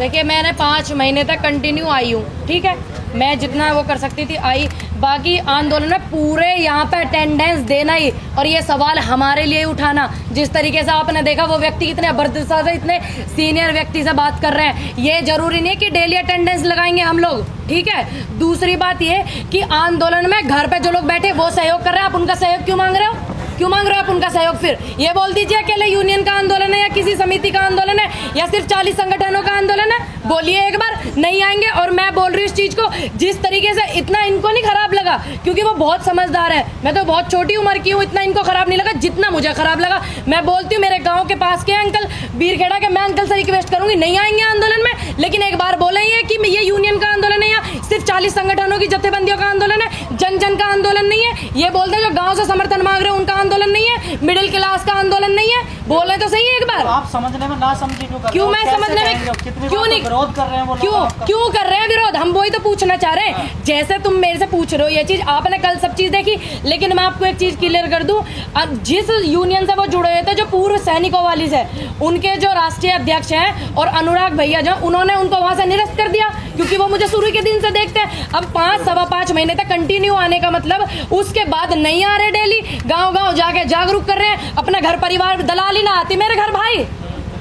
देखिए मैंने 5 महीने तक कंटिन्यू आई हूँ, ठीक है, मैं जितना वो कर सकती थी आई। बाकी आंदोलन में पूरे यहाँ पे अटेंडेंस देना ही, और ये सवाल हमारे लिए उठाना, जिस तरीके से आपने देखा वो व्यक्ति कितने बर्दाश्त से इतने सीनियर व्यक्ति से बात कर रहे हैं, ये जरूरी नहीं है कि डेली अटेंडेंस लगाएंगे हम लोग, ठीक है। दूसरी बात ये कि आंदोलन में घर पे जो लोग बैठे वो सहयोग कर रहे हैं, आप उनका सहयोग क्यों मांग रहे हो? क्यों मांग रहे हो आप उनका सहयोग? फिर ये बोल दीजिए अकेले यूनियन का आंदोलन है या किसी समिति का आंदोलन है या सिर्फ 40 संगठनों का आंदोलन है, बोलिए एक बार। नहीं आएंगे। और मैं बोल रही हूँ इस चीज को, जिस तरीके से इतना इनको नहीं खराब लगा, क्योंकि वो बहुत समझदार है, मैं तो बहुत छोटी उम्र की हूँ, इतना इनको खराब नहीं लगा जितना मुझे खराब लगा। मैं बोलती हूँ मेरे गाँव के पास के अंकल बीरखेड़ा के, मैं अंकल से रिक्वेस्ट करूंगी नहीं आएंगे आंदोलन में, लेकिन एक बार बोले कि ये यूनियन का आंदोलन है या सिर्फ 40 संगठनों की जत्थेबंदियों का आंदोलन है, जन जन का आंदोलन नहीं है। ये बोलते जो गाँव से समर्थन मांग रहे हैं उनका आंदोलन नहीं है, मिडिल क्लास का आंदोलन नहीं है, बोले तो सही है एक बार। तो आप समझने में ना समझे क्यों? मैं समझने में क्यों नहीं, विरोध कर रहे हैं वो क्यों कर रहे हैं विरोध? हम वही तो पूछना चाह रहे हैं। जैसे तुम मेरे से पूछ रहे हो ये चीज, आपने कल सब चीज देखी, लेकिन मैं आपको एक चीज क्लियर कर दूं, जिस यूनियन से वो जुड़े हुए थे, जो पूर्व सैनिकों वाली से, उनके जो राष्ट्रीय अध्यक्ष हैं और अनुराग भैया जो, उन्होंने उनको वहां से निरस्त कर दिया, क्योंकि वो मुझे शुरू के दिन से देखते हैं। अब 5-5.5 महीने तक कंटिन्यू आने का मतलब, उसके बाद नहीं आ रहे, डेली गाँव जाके जागरूक कर रहे हैं अपना घर परिवार। दलाली ना आती मेरे घर भाई,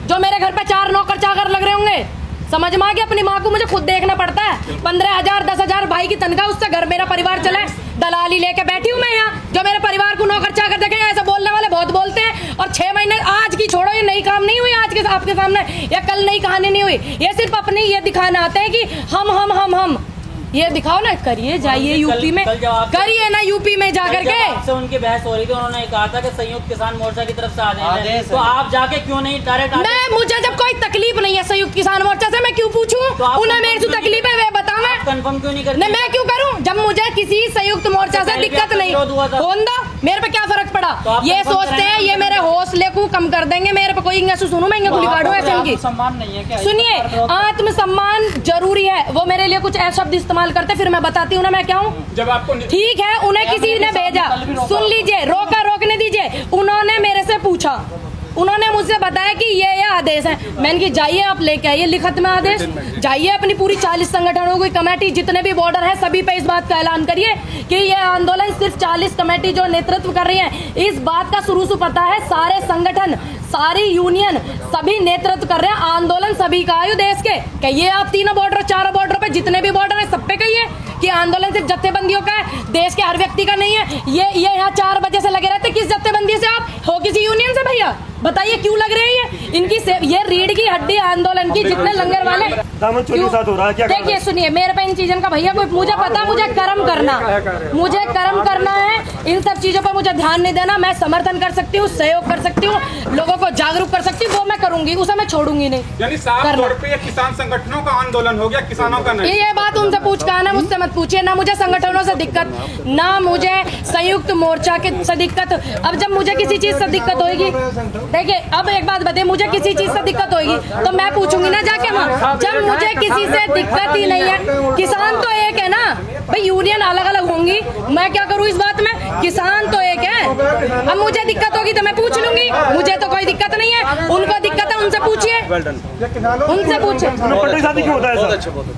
जो मेरे घर पे 4 नौकर चाकर लग रहे होंगे, समझ में आ गया? अपनी माँ को मुझे खुद देखना पड़ता है, 15,000 10,000 भाई की तनख्वाह, उससे घर मेरा परिवार चले। दलाली लेके बैठी हूँ मैं यहाँ, जो मेरे परिवार को नौकर चाकर देखें। ऐसे बोलने वाले बहुत बोलते हैं, और 6 महीने आज की छोड़ो, ये नई काम नहीं हुई आज के आपके सामने, या कल नई कहानी नहीं हुई, ये सिर्फ अपने ये दिखाने आते हैं कि हम ये दिखाओ ना, करिए, जाइए यूपी में, करिए ना यूपी में जाकर के। आपसे उनकी बहस हो रही थी, उन्होंने कहा था कि संयुक्त किसान मोर्चा की तरफ से आदेश, तो आप जाके क्यों नहीं डायरेक्ट? मुझे जब कोई तकलीफ नहीं है संयुक्त किसान मोर्चा से, मैं क्यों पूछूं? तो उन्हें मेरे से तकलीफ है, वे बताओ। मैं कंफर्म क्यों नहीं करते? मैं क्यों करूं जब मुझे किसी संयुक्त मोर्चा से दिक्कत नहीं होता? मेरे पे क्या फर्क पड़ा? ये सोचते हैं ये मेरे हौसले को कम कर देंगे, मेरे पे कोई सुनू मैं गुली काटू ऐसे इनकी। सम्मान नहीं है क्या? सुनिए, आत्मसम्मान जरूरी है, वो मेरे लिए कुछ ऐसे शब्द इस्तेमाल करते, फिर मैं बताती हूँ ना मैं क्या हूँ। जब आपको ठीक है, उन्हें किसी ने भेजा, सुन लीजिए, रोकने दीजिए, उन्होंने मेरे से पूछा, उन्होंने मुझसे बताया कि ये आदेश है। मैंने कि जाइए आप लेके आइए लिखत में आदेश, जाइए अपनी पूरी 40 संगठनों की कमेटी, जितने भी बॉर्डर है सभी पे इस बात का ऐलान करिए कि ये आंदोलन सिर्फ 40 कमेटी जो नेतृत्व कर रही है, इस बात का शुरू से पता है, सारे संगठन, सारी यूनियन, सभी नेतृत्व कर रहे हैं, आंदोलन सभी का आयु देश के। कहिए आप 3 बॉर्डर 4 बॉर्डर पे जितने भी बॉर्डर है सब पे कहिए कि आंदोलन सिर्फ जत्थेबंदियों का है, देश के हर व्यक्ति का नहीं है। ये यहाँ 4 बजे से लगे रहते, किस जत्थेबंदी से? आप हो किसी यूनियन से? भैया बताइए क्यों लग रहे हैं इनकी ये रीढ़ की हड्डी आंदोलन की, जितने लंगर वाले साथ हो रहा है क्या? देखिए सुनिए, मेरे पे इन चीजों का भैया कोई, मुझे पता, मुझे कर्म करना है, इन सब चीजों पर मुझे ध्यान नहीं देना। मैं समर्थन कर सकती हूँ, सहयोग कर सकती हूँ, लोगों को जागरूक कर सकती हूँ, वो मैं करूंगी, उसे मैं छोड़ूंगी नहीं। यानी साफ तौर पे किसान संगठनों का आंदोलन हो गया, किसानों का नहीं। ये बात उनसे पूछ का ना, मुझसे मत पूछिए, ना मुझे संगठनों से दिक्कत, ना मुझे संयुक्त मोर्चा से दिक्कत। अब जब मुझे किसी चीज से दिक्कत होगी, देखिए अब एक बात बताइए, मुझे किसी चीज से दिक्कत होगी तो मैं पूछूंगी ना जाके वहाँ। जब मुझे किसी से दिक्कत ही नहीं है, किसान तो एक है ना भाई, यूनियन अलग अलग होंगी, मैं क्या करूँ इस बात में? किसान तो एक है। अब मुझे दिक्कत होगी तो मैं पूछ लूंगी, मुझे तो कोई दिक्कत नहीं है, उनको दिक्कत है उनसे पूछिए, उनसे पूछिए,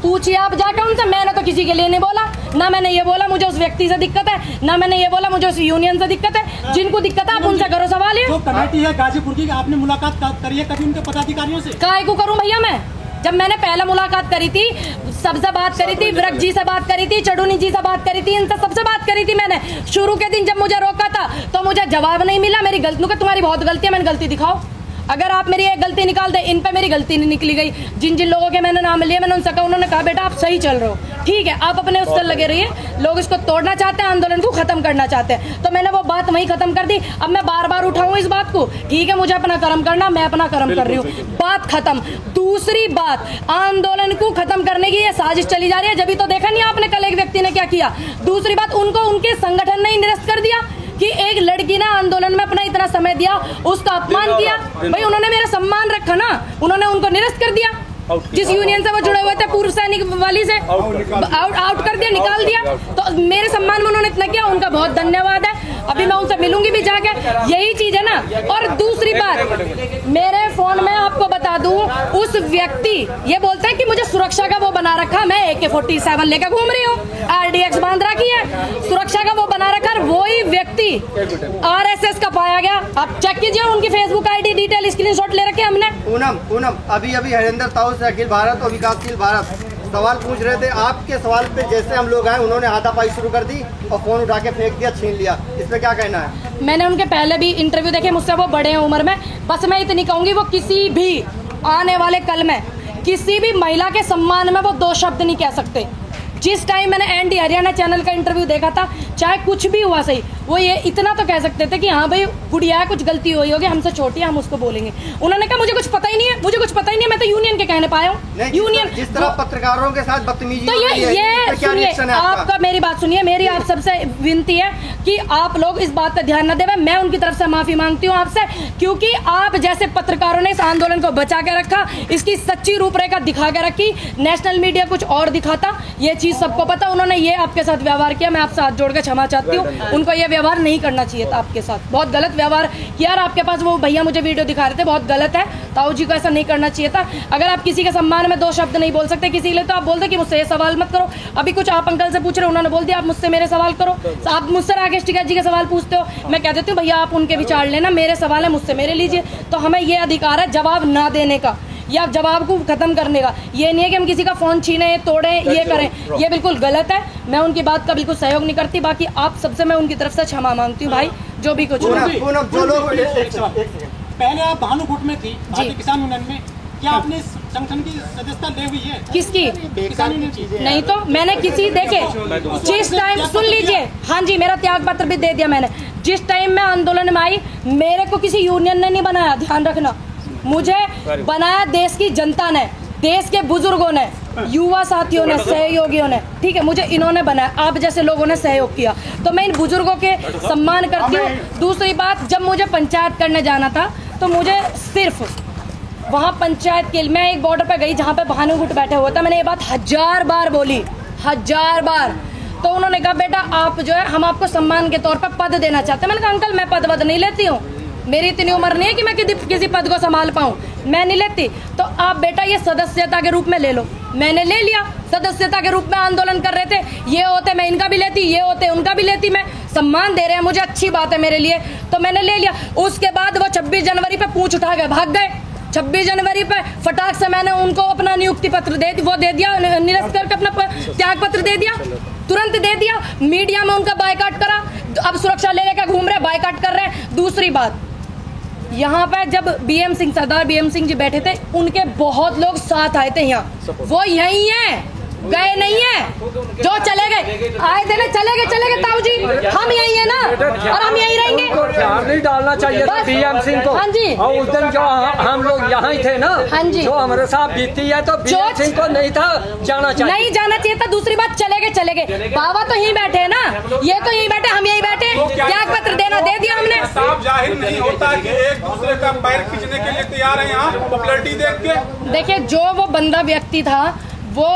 पूछिए आप जाकर उनसे। मैंने तो किसी के लिए नहीं बोला, ना मैंने ये बोला मुझे उस व्यक्ति से दिक्कत है, ना मैंने ये बोला मुझे उस यूनियन से दिक्कत है। जिनको दिक्कत है आप उनसे करो सवाल। जो कमेटी है गाजीपुर की, आपने मुलाकात करी है कभी उनके पदाधिकारियों से? काय को करूं भैया मैं? जब मैंने पहले मुलाकात करी थी, सबसे बात करी थी, विरक जी से बात करी थी, चडूनी जी से बात करी थी, इनसे सबसे बात करी थी मैंने। शुरू के दिन जब मुझे रोका था तो मुझे जवाब नहीं मिला, मेरी गलतियों का, तुम्हारी बहुत गलती है, मैंने गलती दिखाओ। अगर आप मेरी एक गलती निकाल दे, इन पे मेरी गलती नहीं निकली गई। जिन जिन लोगों के मैंने नाम लिए, मैंने उनसे कहा, उन्होंने कहा बेटा आप सही चल रहे हो, ठीक है, आप अपने उससे लगे रहिए। लोग इसको तोड़ना चाहते हैं, आंदोलन को खत्म करना चाहते हैं, तो मैंने वो बात वहीं खत्म कर दी। अब मैं बार बार उठाऊं इस बात को? ठीक है, मुझे अपना कर्म करना, मैं अपना कर्म कर रही हूँ, बात खत्म। दूसरी बात, आंदोलन को खत्म करने की ये साजिश चली जा रही है, जब तो देखा नहीं आपने कल एक व्यक्ति ने क्या किया। दूसरी बात, उनको उनके संगठन ने निरस्त कर दिया कि एक लड़की ने आंदोलन में अपना इतना समय दिया, उसका अपमान किया। भाई उन्होंने मेरा सम्मान रखा ना, उन्होंने उनको निरस्त कर दिया। जिस यूनियन से वो जुड़े हुए थे, पूर्व सैनिक वाली से आउट कर दिया, निकाल दिया। तो मेरे सम्मान में उन्होंने इतना किया, उनका बहुत धन्यवाद है। अभी मैं उनसे मिलूंगी भी जाके, यही चीज है ना। और दूसरी बात, मेरे फोन में आपको बता दूं, उस व्यक्ति ये बोलता है कि मुझे सुरक्षा का वो बना रखा, मैं AK-47 लेकर घूम रही हूँ, RDX बांध रखी है, सुरक्षा का वो बना रखा, वही व्यक्ति RSS का पाया गया। आप चेक कीजिए उनकी फेसबुक ID डिटेल स्क्रीनशॉट ले रखे हमने। पूनम अभी हरिंदर ताऊ से अखिल भारत और विकासशील भारत सवाल पूछ रहे थे, आपके सवाल पे जैसे हम लोग आए उन्होंने हाथापाई शुरू कर दी और फोन उठा के फेंक दिया, छीन लिया, इस पे क्या कहना है? मैंने उनके पहले भी इंटरव्यू देखे, मुझसे वो बड़े हैं उम्र में, बस मैं इतनी कहूंगी वो किसी भी आने वाले कल में किसी भी महिला के सम्मान में वो 2 शब्द नहीं कह सकते। जिस टाइम मैंने ND हरियाणा चैनल का इंटरव्यू देखा था, चाहे कुछ भी हुआ सही, वो ये इतना तो कह सकते थे कि हाँ भाई गुड़िया कुछ गलती हुई होगी, हमसे छोटी है, हम उसको बोलेंगे। उन्होंने कहा मुझे कुछ पता ही नहीं है, मुझे कुछ पता ही नहीं है, मैं तो यूनियन के कहने पाया हूँ। यूनियन जिस तरह पत्रकारों के साथ बदतमीजी, तो ये सुनिए, आपका मेरी बात सुनिए, मेरी आप सबसे विनती है कि आप लोग इस बात पर ध्यान न देवें। मैं उनकी तरफ से माफी मांगती हूँ आपसे, क्योंकि आप जैसे पत्रकारों ने इस आंदोलन को बचा के रखा, इसकी सच्ची रूपरेखा दिखा के रखी। नेशनल मीडिया कुछ और दिखाता, ये चीज सबको पता। उन्होंने ये आपके साथ व्यवहार किया, मैं आपसे हाथ जोड़ के क्षमा चाहती हूँ। उनको ये व्यवहार नहीं करना चाहिए था आपके साथ, बहुत गलत व्यवहार किया। और आपके पास वो भैया मुझे वीडियो दिखा रहे थे, बहुत गलत है। ताऊ जी को ऐसा नहीं करना चाहिए था। अगर आप किसी के सम्मान में 2 शब्द नहीं बोल सकते किसी के लिए, तो आप बोल दे कि मुझसे ये सवाल मत करो। अभी कुछ आप अंकल से पूछ रहे, उन्होंने बोल दिया आप मुझसे मेरे सवाल करो। आप मुझसे राकेश टिकैत जी के सवाल पूछते हो, मैं कह देती हूँ भैया आप उनके विचार लेना, मेरे सवाल है मुझसे मेरे लीजिए। तो हमें ये अधिकार है जवाब ना देने का या जवाब को खत्म करने का। ये नहीं है कि हम किसी का फोन छीने, तोड़े, ये करें, ये बिल्कुल गलत है। मैं उनकी बात का बिल्कुल सहयोग नहीं करती। बाकी आप सबसे मैं उनकी तरफ से क्षमा मांगती हूँ भाई, जो भी कुछ पहले आप भानुगुट में थी, भारतीय किसान यूनियन में, क्या आपने संगठन की सदस्यता ली हुई है? किसकी? किसान यूनियन की? नहीं तो मैंने किसी देखे जिस टाइम, सुन लीजिए, हाँ जी, मेरा त्याग पत्र भी दे दिया मैंने। जिस टाइम मैं आंदोलन में आई, मेरे को किसी यूनियन ने नहीं बनाया, ध्यान रखना। मुझे बनाया देश की जनता ने, देश के बुजुर्गों ने, युवा साथियों ने, सहयोगियों ने, ठीक है, मुझे इन्होंने बनाया, आप जैसे लोगों ने सहयोग किया, तो मैं इन बुजुर्गों के सम्मान करती हूँ। दूसरी बात, जब मुझे पंचायत करने जाना था तो मुझे सिर्फ वहाँ पंचायत के लिए, मैं एक बॉर्डर पे गई जहाँ पे भानुगुट बैठे हुआ था, मैंने ये बात 1000 बार बोली, 1000 बार। तो उन्होंने कहा बेटा आप जो है, हम आपको सम्मान के तौर पर पद देना चाहते हैं। मैंने कहा अंकल मैं पद वद नहीं लेती हूँ, मेरी इतनी उम्र नहीं है कि मैं किसी पद को संभाल पाऊं, मैं नहीं लेती। तो आप बेटा ये सदस्यता के रूप में ले लो। मैंने ले लिया, सदस्यता के रूप में आंदोलन कर रहे थे, ये होते मैं इनका भी लेती, ये होते उनका भी लेती, मैं सम्मान दे रहे हैं मुझे, अच्छी बात है मेरे लिए, तो मैंने ले लिया। उसके बाद वो 26 जनवरी पे पूंछ उठा के भाग गए। 26 जनवरी पे फटाक से मैंने उनको अपना नियुक्ति पत्र दे दिया, निरस्त करके अपना त्याग पत्र दे दिया, तुरंत दे दिया। मीडिया में उनका बायकाट करा, अब सुरक्षा ले लेकर घूम रहे, बायकाट कर रहे हैं। दूसरी बात, यहाँ पे जब सरदार BM सिंह जी बैठे थे, उनके बहुत लोग साथ आए थे यहाँ, वो यही हैं, गए नहीं है, जो चले गए, आए थे ना, चले गए ताऊ जी, हम यही है ना, और हम यही रहेंगे। ध्यान नहीं डालना चाहिए था BM सिंह को। हाँ जी, और उस दिन जो हम लोग यहाँ ही थे ना, हाँ जी, जो हमारे साथ बीती है, तो BM सिंह को नहीं था जाना चाहिए, नहीं जाना चाहिए था। दूसरी बात, चले गए, बाबा तो यहीं बैठे है ना, ये तो यहीं बैठे, हम यहीं बैठे, त्याग पत्र देना दे दिया हमने। साफ जाहिर नहीं होता कि एक दूसरे का पैर खींचने के लिए तैयार है यहाँ पॉपुलैरिटी देख के। देखिए, जो वो बंदा व्यक्ति था, वो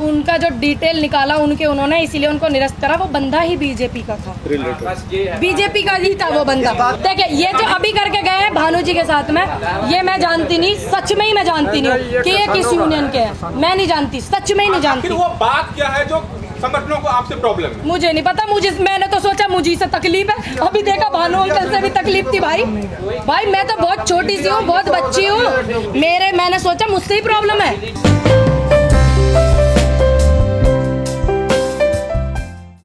उनका जो डिटेल निकाला उन्होंने, इसीलिए उनको निरस्त करा। वो बंदा ही बीजेपी का था, बीजेपी का ही था वो बंदा। देखिए, ये जो अभी करके गए हैं भानु जी के साथ में, ये मैं जानती नहीं, सच में ही मैं जानती नहीं कि ये किस यूनियन के हैं, मैं नहीं जानती, सच में ही नहीं जानती। वो बात क्या है जो संगठनों को आपसे प्रॉब्लम है? मुझे नहीं पता, मैंने तो सोचा मुझे से तकलीफ है, अभी देखा भानु अंकल से भी तकलीफ थी। भाई मैं तो बहुत छोटी सी हूँ, बहुत बच्ची हूँ, मैंने सोचा मुझसे ही प्रॉब्लम है।